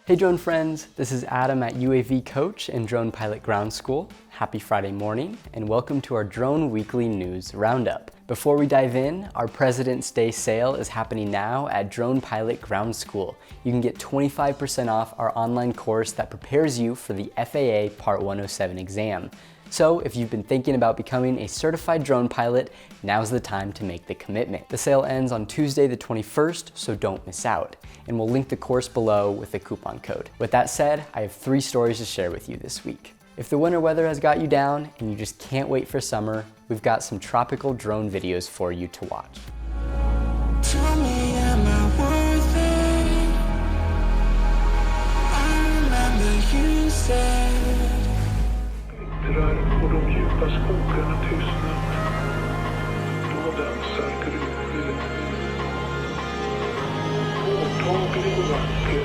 Hey drone friends, this is Adam at UAV Coach and Drone Pilot Ground School. Happy Friday morning and welcome to our Drone Weekly News Roundup. Before we dive in, our President's Day sale is happening now at Drone Pilot Ground School. You can get 25% off our online course that prepares you for the FAA Part 107 exam. So if you've been thinking about becoming a certified drone pilot, now's the time to make the commitment. The sale ends on Tuesday the 21st, so don't miss out. And we'll link the course below with the coupon code. With that said, I have 3 stories to share with you this week. If the winter weather has got you down and you just can't wait for summer, we've got some tropical drone videos for you to watch. Tell me, am I worth it? I remember you said och de djupa skogarna tystnar. Då dansar gruvor. Påtaglig och vacker.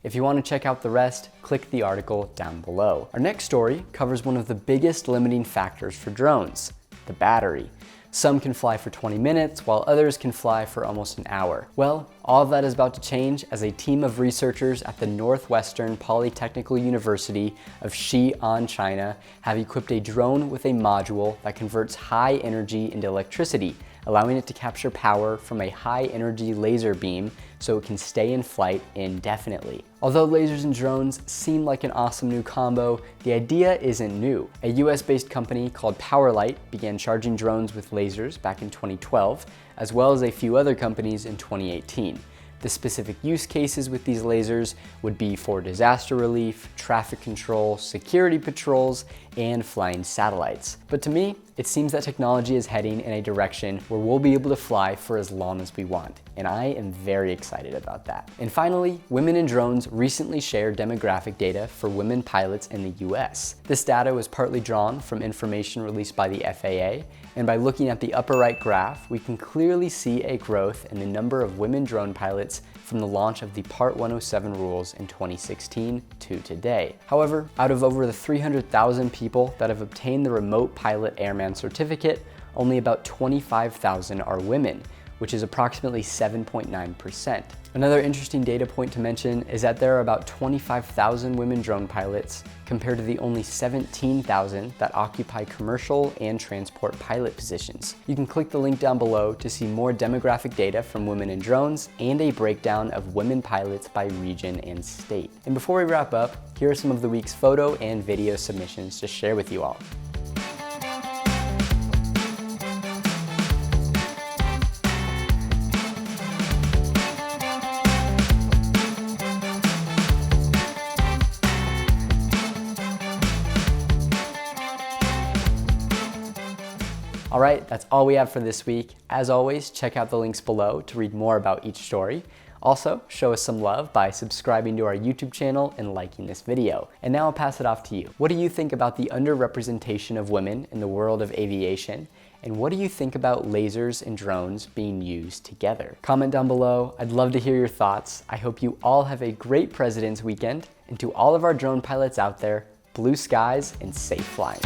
If you want to check out the rest, click the article down below. Our next story covers one of the biggest limiting factors for drones: the battery. Some can fly for 20 minutes, while others can fly for almost an hour. Well, all of that is about to change as a team of researchers at the Northwestern Polytechnical University of Xi'an, China, have equipped a drone with a module that converts high energy into electricity, allowing it to capture power from a high energy laser beam so it can stay in flight indefinitely. Although lasers and drones seem like an awesome new combo, the idea isn't new. A US-based company called Powerlight began charging drones with lasers back in 2012, as well as a few other companies in 2018. The specific use cases with these lasers would be for disaster relief, traffic control, security patrols, and flying satellites. But to me, it seems that technology is heading in a direction where we'll be able to fly for as long as we want, and I am very excited about that. And finally, Women in Drones recently shared demographic data for women pilots in the US. This data was partly drawn from information released by the FAA, and by looking at the upper right graph, we can clearly see a growth in the number of women drone pilots from the launch of the Part 107 rules in 2016 to today. However, out of over the 300,000 people that have obtained the Remote Pilot Airman certificate, only about 25,000 are women, which is approximately 7.9%. Another interesting data point to mention is that there are about 25,000 women drone pilots compared to the only 17,000 that occupy commercial and transport pilot positions. You can click the link down below to see more demographic data from women in drones and a breakdown of women pilots by region and state. And before we wrap up, here are some of the week's photo and video submissions to share with you all. All right, that's all we have for this week. As always, check out the links below to read more about each story. Also, show us some love by subscribing to our YouTube channel and liking this video. And now I'll pass it off to you. What do you think about the underrepresentation of women in the world of aviation? And what do you think about lasers and drones being used together? Comment down below. I'd love to hear your thoughts. I hope you all have a great President's Weekend. And to all of our drone pilots out there, blue skies and safe flying.